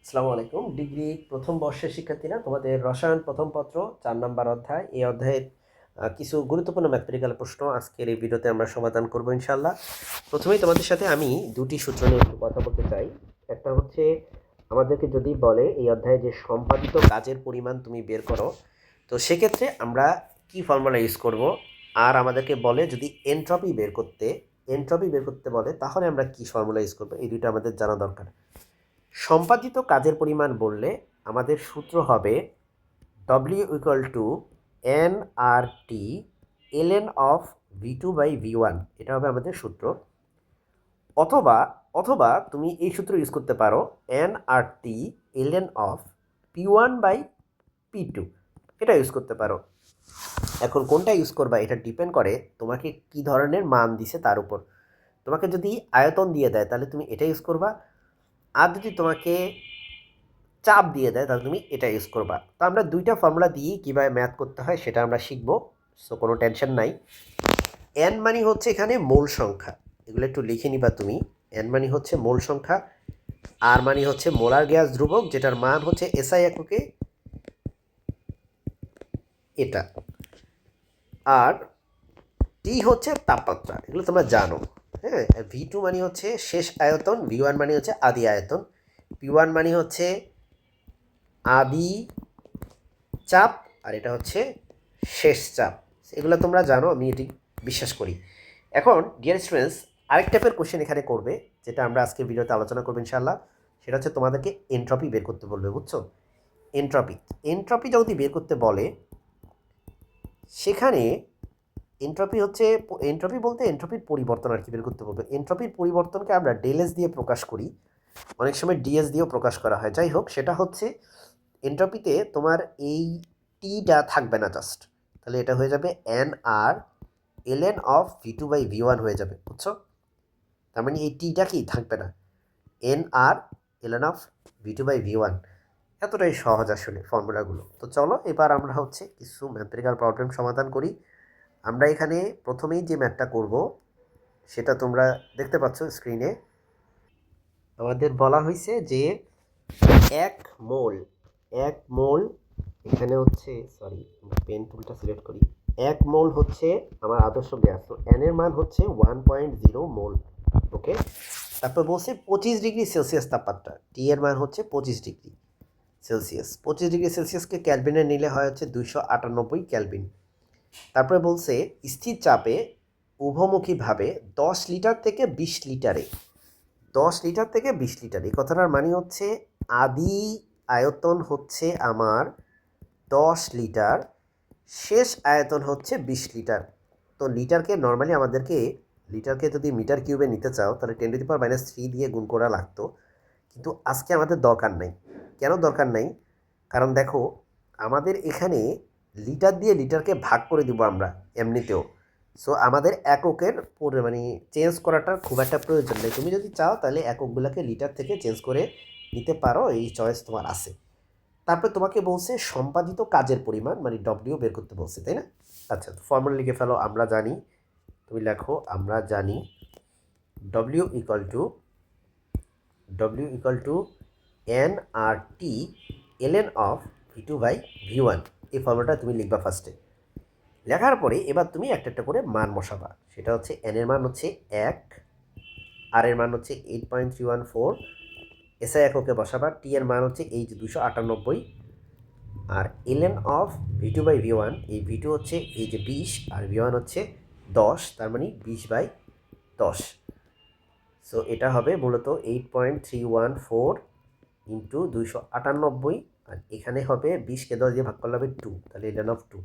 আসসালামু আলাইকুম। ডিগ্রি প্রথম বর্ষের শিক্ষার্থীরা, তোমাদের রসায়ন প্রথম পত্র ৪ নাম্বার অধ্যায়। এই অধ্যায়ের কিছু গুরুত্বপূর্ণ ম্যাথমেটিক্যাল প্রশ্ন আজকের এই ভিডিওতে আমরা সমাধান করব ইনশাআল্লাহ। প্রথমেই তোমাদের সাথে আমি দুটি সূত্র নিয়ে একটু কথা বলতে চাই। একটা হচ্ছে আমাদেরকে যদি বলে এই অধ্যায়ে যে সম্পাদিত কাজের পরিমাণ তুমি বের করো, তো সেক্ষেত্রে আমরা কি ফর্মুলা ইউজ করব। আর আমাদেরকে বলে যদি এনট্রপি বের করতে বলে, তাহলে আমরা কি ফর্মুলা ইউজ করব। এই দুটো আমাদের জানা দরকার। সম্পাদিত কাজের পরিমাণ বললে আমাদের সূত্র হবে W equal to N R T ln of V2/V1। এটা হবে আমাদের সূত্র। অথবা অথবা তুমি এই সূত্র ইউজ করতে পারো N R T ln of P1/P2। এটা ইউজ করতে পারো। এখন কোনটা ইউজ করবা এটা ডিপেন্ড করে তোমাকে কি ধরনের মান দিছে তার উপর। তোমাকে যদি আয়তন দিয়ে দেয় তাহলে তুমি এটা ইউজ করবা, আর যদি তোমাকে চাপ দিয়ে দেয় তাহলে তুমি এটা ইউজ করবা। তো আমরা দুইটা ফর্মুলা দিয়েই কীভাবে ম্যাথ করতে হয় সেটা আমরা শিখবো। সো কোনো টেনশন নাই। এন মানে হচ্ছে এখানে মূল সংখ্যা, এগুলো একটু লিখে নিবা তুমি। এন মানে হচ্ছে মূল সংখ্যা, আর মানে হচ্ছে মোলার গ্যাস ধ্রুবক, যেটার মান হচ্ছে এসআই এককে এটা, আর টি হচ্ছে তাপমাত্রা, এগুলো তোমরা জানো। হ্যাঁ, V2 মানে হচ্ছে শেষ আয়তন, V1 মানে হচ্ছে আদি আয়তন, P1 মানে হচ্ছে আদি চাপ, আর এটা হচ্ছে শেষ চাপ। এগুলো তোমরা জানো, আমি এটি বিশ্বাস করি। এখন ডিয়ার স্টুডেন্টস, আরেক টাইপের কোশ্চেন এখানে করবে, যেটা আমরা আজকে ভিডিওতে আলোচনা করবো ইনশাআল্লাহ। সেটা হচ্ছে তোমাদেরকে এনট্রপি বের করতে বলবে, বুঝছো? এনট্রপি যদি বের করতে বলে, সেখানে এনট্রপি বলতে এনট্রপির পরিবর্তন আর কি বের করতে বলবে। এনট্রপির পরিবর্তনকে আমরা ডেলএস দিয়ে প্রকাশ করি, অনেক সময় ডিএস দিয়েও প্রকাশ করা হয়। যাই হোক, সেটা হচ্ছে এনট্রপিতে তোমার এই টিটা থাকবে না জাস্ট, তাহলে এটা হয়ে যাবে N R ln of V2/V1 হয়ে যাবে, বুঝছো? তার মানে এই টিটা কি থাকবে না, N R ln of V2/V1। এতটাই সহজ আসলে ফর্মুলাগুলো। তো চলো এবার আমরা হচ্ছে কিছু ম্যাথমেটিক্যাল প্রবলেম সমাধান করি। আমরা এখানে প্রথমেই যে ম্যাথটা করব সেটা তোমরা দেখতে পাচ্ছ স্ক্রিনে। আমাদের বলা হয়েছে যে এক মোল এক মোল এখানে হচ্ছে, সরি পেন টুলটা সিলেক্ট করি। এক মোল হচ্ছে আমার আদর্শ গ্যাস, তো এন এর মান হচ্ছে 1.0 মোল। ওকে, তারপর বলছে 25 ডিগ্রি সেলসিয়াস তাপমাত্রা, টি এর মান হচ্ছে 25 ডিগ্রি সেলসিয়াস। 25 ডিগ্রি সেলসিয়াসকে ক্যালভিনে নিলে হয় হচ্ছে 298 ক্যালভিন। তারপরে বলছে স্থির চাপে উভমুখীভাবে 10 লিটার থেকে 20 লিটারে, 10 লিটার থেকে 20 লিটার, এই কথাটার মানে হচ্ছে আদি আয়তন হচ্ছে আমার 10 লিটার, শেষ আয়তন হচ্ছে 20 লিটার। তো লিটারকে নর্মালি আমাদেরকে লিটারকে যদি মিটার কিউবে নিতে চাও তাহলে 10⁻³ দিয়ে গুণ করা লাগতো, কিন্তু আজকে আমাদের দরকার নাই। কেন দরকার নাই? কারণ দেখো, আমাদের এখানে লিটার দিয়ে লিটারকে ভাগ করে দিব আমরা এমনিতেও। সো আমাদের এককের মানে চেঞ্জ করাটা খুব একটা প্রয়োজন নেই। তুমি যদি চাও তাহলে এককগুলোকে লিটার থেকে চেঞ্জ করে নিতে পারো, এই চয়েস তোমার আছে। তারপরে তোমাকে বলছে সম্পাদিত কাজের পরিমাণ মানে ডব্লিউ বের করতে বলছে, তাই না? আচ্ছা, ফর্মুলা লিখে ফেলো। আমরা জানি, তুমি লেখো, আমরা জানি W equal to N R T ln of V2/V1। এই ফর্মুলাটা তুমি লিখবা ফার্স্টে। লেখার পরে এবার তুমি একটা একটা করে মান বসাবা। সেটা হচ্ছে এন এর মান হচ্ছে 1, আর এর মান হচ্ছে 8.314, এসআই এককে বসাবা। টি এর মান হচ্ছে এই যে 298, আর ln অফ V2/V1, এই V2 হচ্ছে এই যে 20, আর V1 হচ্ছে 10, তার মানে 20/10। সো এটা হবে মূলত 8.314 ইন্টু 298, আর এখানে হবে 20কে 10 দিয়ে ভাগ করলে হবে 2, তাহলে ln অফ 2।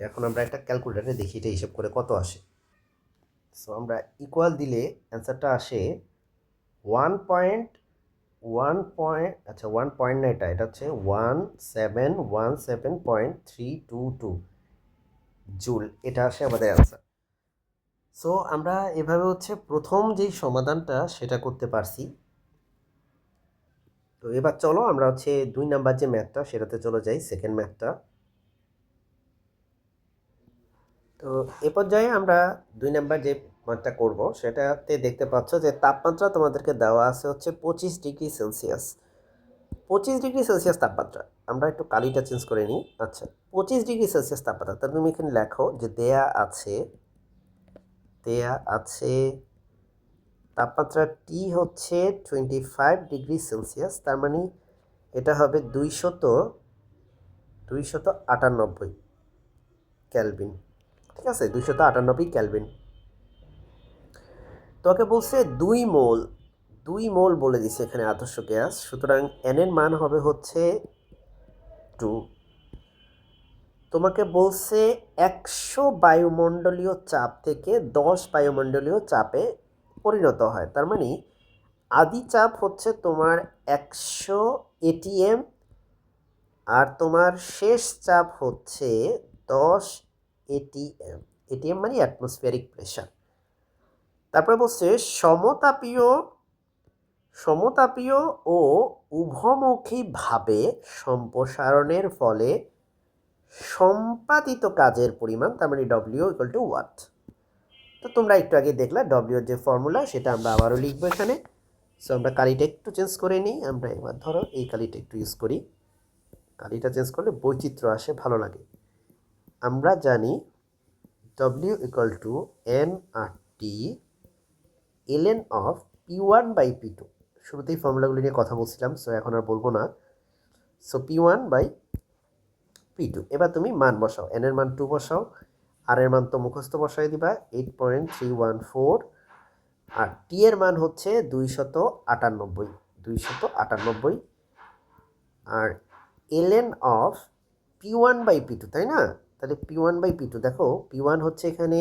এখন আমরা একটা ক্যালকুলেটারে দেখি এটা হিসাব করে কত আসে। সো আমরা ইকুয়াল দিলে অ্যান্সারটা আসে 1 পয়েন্ট না, এটা হচ্ছে 1717.322 জুল। এটা আসে আমাদের অ্যান্সার। সো আমরা এভাবে হচ্ছে প্রথম যেই সমাধানটা সেটা করতে পারছি। তো এবার চলো আমরা হচ্ছে 2 নাম্বার যে ম্যাথটা সেটাতে চলে যাই, সেকেন্ড ম্যাথটা। তো এ পর্যায়ে আমরা 2 নাম্বার যে ম্যাথটা করব সেটাতে দেখতে পাচ্ছ যে তাপমাত্রা তোমাদেরকে দেওয়া আছে হচ্ছে 25 ডিগ্রি সেলসিয়াস। 25 ডিগ্রি সেলসিয়াস তাপমাত্রা, আমরা একটু কালিটা চেঞ্জ করে নিই। আচ্ছা, 25 ডিগ্রি সেলসিয়াস তাপমাত্রা, তাহলে তুমি এখানে লেখো যে দেয়া আছে তাপমাত্রা টি হচ্ছে 25 ডিগ্রি সেলসিয়াস, তার মানে এটা হবে 298 ক্যালভিন। ঠিক আছে, 298 ক্যালভিন। তোকে বলছে 2 মোল বলে দিছে এখানে আদর্শ গ্যাস, সুতরাং এন এর মান হবে হচ্ছে 2। তোমাকে বলছে 100 বায়ুমণ্ডলীয় চাপ থেকে 10 বায়ুমণ্ডলীয় চাপে পরিণত হয়, তার মানে আদি চাপ হচ্ছে তোমার 100 এটিএম, আর তোমার শেষ চাপ হচ্ছে 10 এটিএম। এটিএম মানে অ্যাটমসফিয়ারিক প্রেশার। তারপরে বলছে সমতাপীয় ও উভমুখীভাবে সম্প্রসারণের ফলে সম্পাদিত কাজের পরিমাণ, তার মানে ডব্লিউ ইকুয়াল টু ওয়াট। তো তোমরা একটু আগে দেখলা ডব্লিউর যে ফর্মুলা, সেটা আমরা আবারও লিখবো এখানে। সো আমরা কালিটা একটু চেঞ্জ করে নিই। আমরা এবার ধরো এই কালিটা একটু ইউজ করি, কালিটা চেঞ্জ করলে বৈচিত্র্য আসে, ভালো লাগে। আমরা জানি W equal to N R T ln of P1/P2। শুরুতেই ফর্মুলাগুলি নিয়ে কথা বলছিলাম, সো এখন আর বলবো না। So P1/P2। এবার তুমি মান বসাও, এন এর মান 2 বসাও, আর এর মান তো মুখস্থ বসাই দিবা 8.314, আর টি এর মান হচ্ছে 298, আর ln অফ P1/P2, তাই না? তাহলে P1/P2 দেখো, P1 হচ্ছে এখানে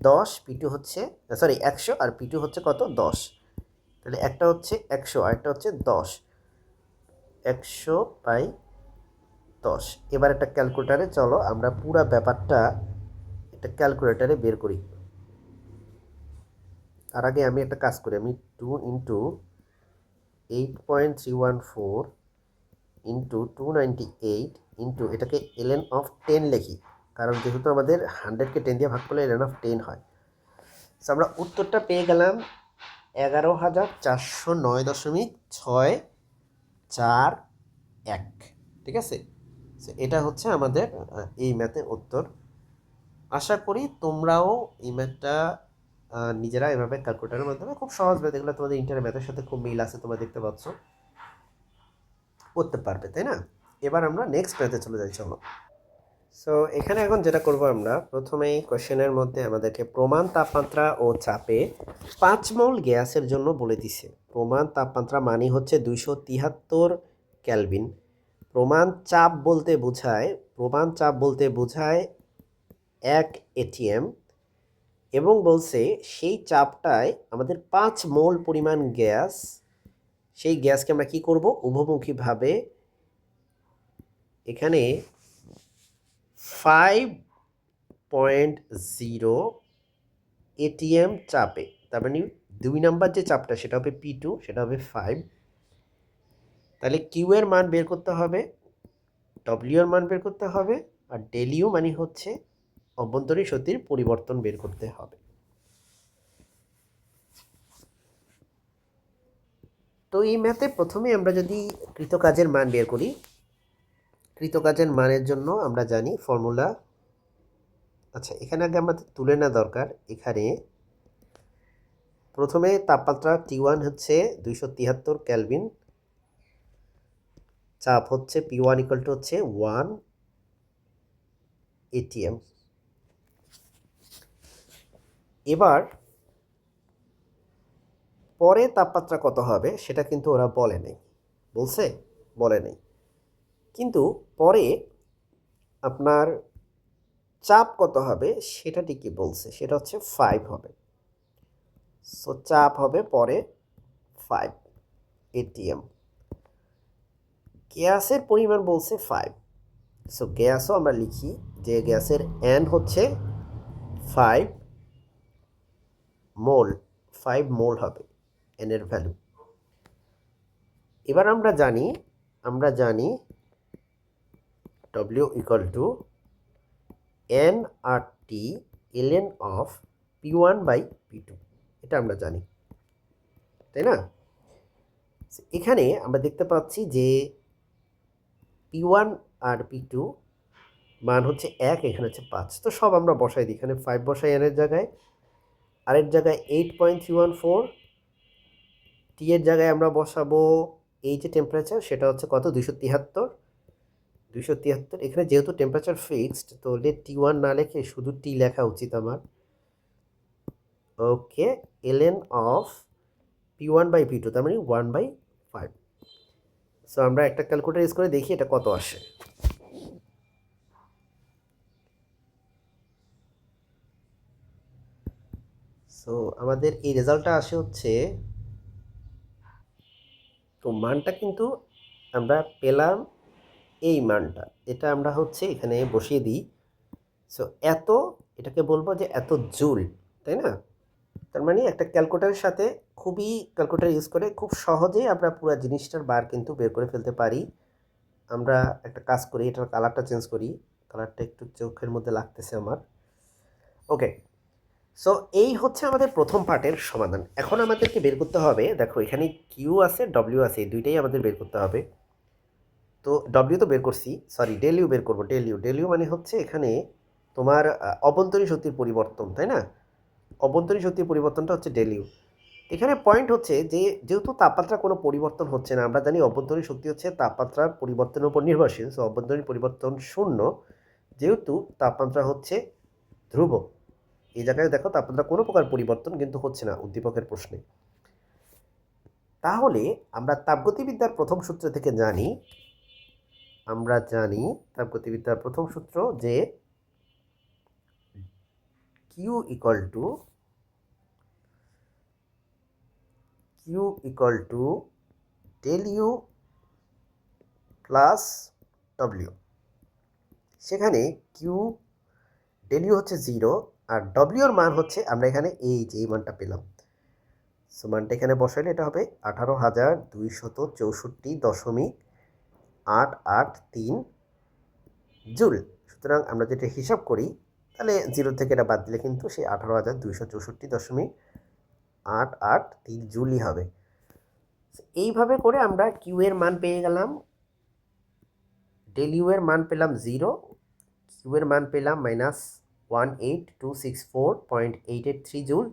10, P2 হচ্ছে 100, আর P2 হচ্ছে কত 10। তাহলে একটা হচ্ছে 100 আর একটা হচ্ছে 10, 100/10। এবার একটা ক্যালকুলেটারে চলো আমরা পুরো ব্যাপারটা একটা ক্যালকুলেটারে বের করি। তার আগে আমি একটা কাজ করি, আমি 2 ইন্টু 8.314 ইন্টু 298 ইন্টু এটাকে ln অফ 10 লিখি, কারণ যেহেতু আমাদের 100কে 10 দিয়ে ভাগ করলে ln অফ 10 হয়। সো আমরা উত্তরটা পেয়ে গেলাম 11,409.641। ঠিক আছে, সো এটা হচ্ছে আমাদের এই ম্যাথের উত্তর। আশা করি তোমরাও এই ম্যাথটা নিজেরা এভাবে ক্যালকুলেটারের মাধ্যমে খুব সহজ ম্যাথ, এগুলো তোমাদের ইন্টার ম্যাথের সাথে খুব মিল আছে, তোমরা দেখতে পাচ্ছ, করতে পারবে, তাই না? এবার আমরা নেক্সট ম্যাথে চলে যাই, চলো। সো এখানে এখন যেটা করব, আমরা প্রথমেই কোশ্চেনের মধ্যে আমাদেরকে প্রমাণ তাপমাত্রা ও চাপে 5 মোল গ্যাসের জন্য বলে দিছে। প্রমাণ তাপমাত্রা মানে হচ্ছে 273 ক্যালভিন। প্রমাণ চাপ বলতে বোঝায় 1 এটিএম, এবং বলছে সেই চাপটায় আমাদের 5 মোল পরিমাণ গ্যাস, সেই গ্যাসকে আমরা কি করব, উভমুখীভাবে এখানে 5.0 এটিএম চাপে, তার মানে 2 নাম্বার যে চাপটা সেটা হবে P2, সেটা হবে 5। তাহলে কিউ এর মান বের করতে হবে, ডব্লিউ এর মান বের করতে হবে, আর ডেল ইউ মানে হচ্ছে অভ্যন্তরীণ শক্তির পরিবর্তন বের করতে হবে। তো এই ম্যাথে প্রথমে আমরা যদি কৃতকাজের মান বের করি, কৃতকাজের মানের জন্য আমরা জানি ফর্মুলা। আচ্ছা, এখানে আগে আমাদের তুলে নেওয়া দরকার। এখানে প্রথমে তাপমাত্রা T1 হচ্ছে 273 ক্যালভিন, চাপ হচ্ছে P1 ইকুয়াল টু হচ্ছে 1 এটিএম। এবার পরে তাপমাত্রা কত হবে সেটা কিন্তু ওরা বলে নেই, কিন্তু পরে আপনার চাপ কত হবে সেটা ঠিকই বলছে, সেটা হচ্ছে 5 হবে। সো চাপ হবে পরে 5 এটিএম। গ্যাসের পরিমাণ বলছে 5, সো গ্যাসও আমরা লিখি যে গ্যাসের এন হচ্ছে 5 মোল হবে এন এর ভ্যালু। এবার আমরা জানি W equal to N R T ln of P1/P2, এটা আমরা জানি, তাই না? এখানে আমরা দেখতে পাচ্ছি যে P1 আর P2 মান হচ্ছে 1, এখানে হচ্ছে 5। তো সব আমরা বসাই দিই, এখানে 5 বসাই n এর জায়গায়, আরের জায়গায় 8.314, টি এর জায়গায় আমরা বসাবো এই যে টেম্পারেচার সেটা হচ্ছে কত, 273। এখানে যেহেতু টেম্পারেচার ফিক্সড, তো T1 না লিখে শুধু টি লেখা উচিত আমার। ওকে, ln অফ P1/P2, তার মানে 1/5। সো আমরা একটা ক্যালকুলেটর ইউজ করে দেখি এটা কত আসে। সো আমাদের এই রেজাল্টটা আসে হচ্ছে, তো মানটা কিন্তু আমরা পেলাম এই মানটা, এটা আমরা হচ্ছে এখানে বসিয়ে দিই। সো এত, এটাকে বলবো যে এত জুল, তাই না? তার মানে একটা ক্যালকুলেটরের সাথে ক্যালকুলেটর ইউজ করে খুব সহজেই আমরা পুরো জিনিসটার বার কিন্তু বের করে ফেলতে পারি। আমরা একটা কাজ করি, এটার কালারটা চেঞ্জ করি, কালারটা একটু চোখের মধ্যে লাগতেছে আমার। ওকে, সো এই হচ্ছে আমাদের প্রথম পার্টের সমাধান। এখন আমাদেরকে বের করতে হবে, দেখো এখানে কিউ আছে, ডব্লিউ আছে, এই দুইটাই আমাদের বের করতে হবে। তো ডব্লিউ তো বের করছি, সরি ডেল ইউ বের করবো। ডেল ইউ মানে হচ্ছে এখানে তোমার অভ্যন্তরীণ শক্তির পরিবর্তন, তাই না? অভ্যন্তরীণ শক্তির পরিবর্তনটা হচ্ছে ডেল ইউ। এখানে পয়েন্ট হচ্ছে যে যেহেতু তাপমাত্রা কোনো পরিবর্তন হচ্ছে না, আমরা জানি অভ্যন্তরীণ শক্তি হচ্ছে তাপমাত্রার পরিবর্তনের উপর নির্ভরশীল, সো অভ্যন্তরীণ পরিবর্তন শূন্য, যেহেতু তাপমাত্রা হচ্ছে ধ্রুব। এই জায়গায় দেখো তাপমাত্রা কোনো প্রকার পরিবর্তন কিন্তু হচ্ছে না উদ্দীপকের প্রশ্নে। তাহলে আমরা তাপগতিবিদ্যার প্রথম সূত্র থেকে জানি, তাপগতিবিদ্যার প্রথম সূত্র যে Q equal to del U plus W. সেখানে ডেল ইউ হচ্ছে 0 আর ডব্লিউর মান হচ্ছে, আমরা এখানে এই যে এই মানটা পেলাম, সো মানটা এখানে বসাইলে এটা হবে 18,264.883 জুল। সুতরাং আমরা যেটা হিসাব করি, তাহলে 0 থেকে এটা বাদ দিলে কিন্তু সেই 18,264.883 জুলই হবে। এইভাবে করে আমরা কিউ এর মান পেয়ে গেলাম, ডেল ইউ এর মান পেলাম 0, কিউ এর মান পেলাম -18264.883 জুল।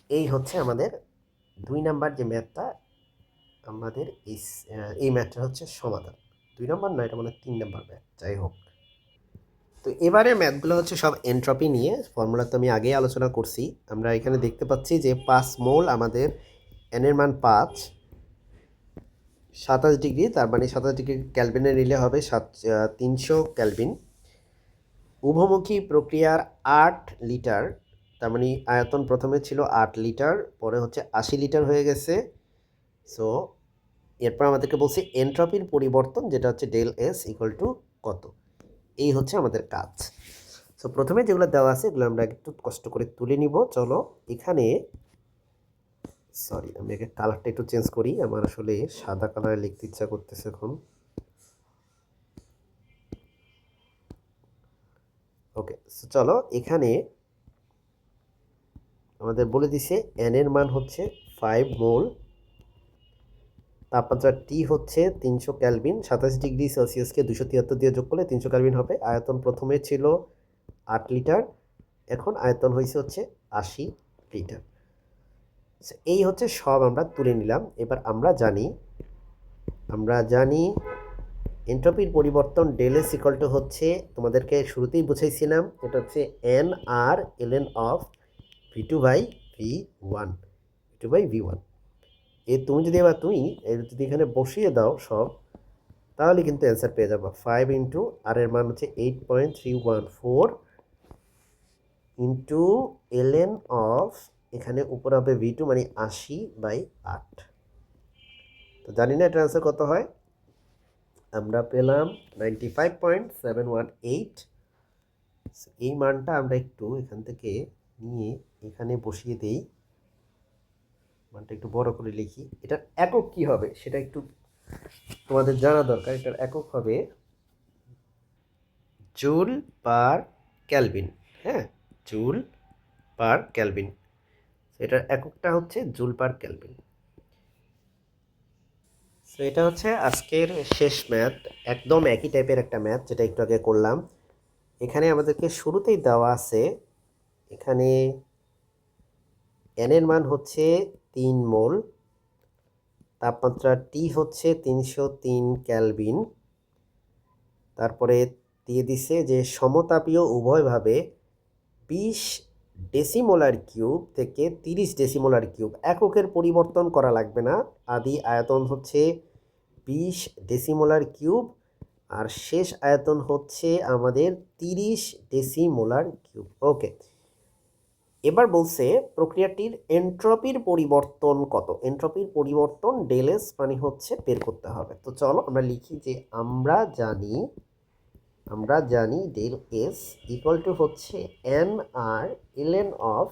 এই হচ্ছে আমাদের 2 নাম্বার যে ম্যাথটা, আমাদের এই ম্যাথটা হচ্ছে সমাধান। 2 নাম্বার না, এটা মানে 3 নাম্বার ম্যাথ, যাই হোক। তো এবারে ম্যাথগুলো হচ্ছে সব এনট্রপি নিয়ে, ফর্মুলা তো আমি আগেই আলোচনা করছি। আমরা এখানে দেখতে পাচ্ছি যে 5 মোল, আমাদের এন এর মান 5, 27 ডিগ্রি, তার মানে 27 ডিগ্রি ক্যালভিনে নিলে হবে 300 ক্যালভিন। উভমুখী প্রক্রিয়ার 8 লিটার, তার মানে আয়তন প্রথমে ছিল 8 লিটার, পরে হচ্ছে 80 লিটার হয়ে গেছে। সো এরপর আমাদেরকে বলছে এনট্রপির পরিবর্তন, যেটা হচ্ছে ডেল এস ইকুয়াল টু কত। এই হচ্ছে আমাদের কাজ। সো প্রথমে যেগুলো দেওয়া আছে এগুলো আমরা একটু কষ্ট করে তুলে নিব। চলো এখানে, সরি আমি আগে কালারটা একটু চেঞ্জ করি, আমার আসলে সাদা কালারে লিখতে ইচ্ছা করতেছে এখন। ওকে, সো চলো এখানে আমাদের বলে দিছে এন এর মান হচ্ছে 5 মোল, তাপমাত্রা টি হচ্ছে 300 ক্যালভিন, 27 ডিগ্রি সেলসিয়াসকে 273 দিয়ে যোগ করলে 300 ক্যালভিন হবে। আয়তন প্রথমে ছিল 8 লিটার, এখন আয়তন হয়েছে হচ্ছে 80 লিটার। এই হচ্ছে সব আমরা তুলে নিলাম। এবার আমরা জানি এন্ট্রপির পরিবর্তন ডেল এস ইকুয়াল টু হচ্ছে, তোমাদেরকে শুরুতেই বুঝাইছিলাম, এটা হচ্ছে N R ln of V2/V1, V2/V1। তুমি যদি যদি এখানে বসিয়ে দাও সব, তাহলে কিন্তু অ্যান্সার পেয়ে যাবো। 5 ইন্টু আর এর মান হচ্ছে 8.314 ইন্টু ln অফ, এখানে উপরে হবে V2 মানে 80/8। তো জানি না এটার অ্যান্সার কত হয়, আমরা পেলাম 95.718। এই মানটা আমরা একটু এখান থেকে নিয়ে এখানে বসিয়ে দেই, মানটা একটু বড় করে লিখি। এটার একক কি হবে সেটা একটু তোমাদের জানা দরকার। এটার একক হবে জুল পার ক্যালভিন। হ্যাঁ, জুল পার ক্যালভিন, এটার এককটা হচ্ছে জুল পার ক্যালভিন। তো এটা হচ্ছে আজকের শেষ ম্যাথ, একদম একই টাইপের একটা ম্যাথ যেটা একটু আগে করলাম। এখানে আমাদেরকে শুরুতেই দেওয়া আছে, এখানে এন এর মান হচ্ছে 3 মোল, তাপমাত্রা টি হচ্ছে 303 কেলভিন, তারপরে দিয়ে দিছে যে সমতাপীয় উভয়ভাবে 20 ডেসিমোলার কিউব থেকে 30 ডেসিমোলার কিউব, এককের পরিবর্তন করা লাগবে না। আদি আয়তন হচ্ছে 20 ডেসিমোলার কিউব আর শেষ আয়তন হচ্ছে আমাদের 30 ডেসিমোলার কিউব। ওকে, এবার বলছে প্রক্রিয়াটির এন্ট্রপির পরিবর্তন কত। এন্ট্রপির পরিবর্তন ডেল এস মানে হচ্ছে বের করতে হবে। তো চলো আমরা লিখি যে আমরা জানি ডেল এস ইকুয়াল টু হচ্ছে N R L N of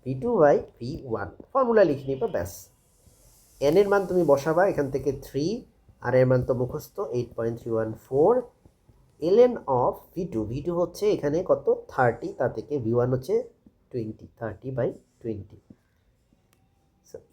V2/V1। Formula লিখে নিবা, ব্যাস। এন এর মান তুমি বসাবা, এখান থেকে 3, আর এর মান তো মুখস্থ 8.314। এলএন অফ V2 হচ্ছে এখানে কত 30, তা থেকে V1 হচ্ছে 20, 30/20।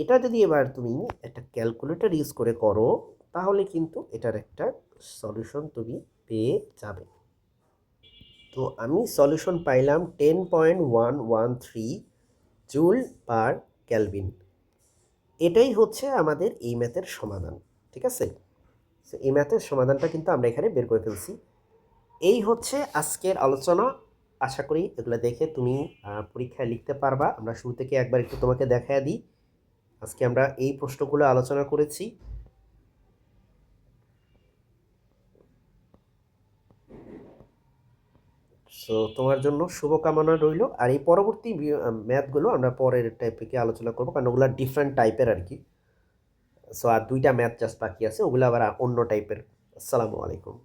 এটা যদি এবার তুমি একটা ক্যালকুলেটর ইউজ করে করো তাহলে কিন্তু এটার একটা সলিউশন তুমি পেয়ে যাবে। তো আমি সলিউশন পাইলাম 10.113 জুল পার ক্যালভিন। এটাই হচ্ছে আমাদের এই ম্যাথের সমাধান, ঠিক আছে। সো এই ম্যাথের সমাধানটা কিন্তু আমরা এখানে বের করে ফেলছি। এই হচ্ছে আজকের আলোচনা। আশা করি এগুলো দেখে তুমি পরীক্ষায় লিখতে পারবা। আমরা শুরু থেকে একবার একটু তোমাকে দেখায় দিই। আজকে আমরা এই প্রশ্নগুলো আলোচনা করেছি। সো তোমার জন্য শুভকামনা রইল। আর এই পরবর্তী ম্যাথগুলো আমরা পরের টাইপে আলোচনা করবো, কারণ ওগুলো ডিফারেন্ট টাইপের আর কি। সো আর 2টা ম্যাথ জাস্ট বাকি আছে, ওগুলো আবার অন্য টাইপের। আসসালামু আলাইকুম।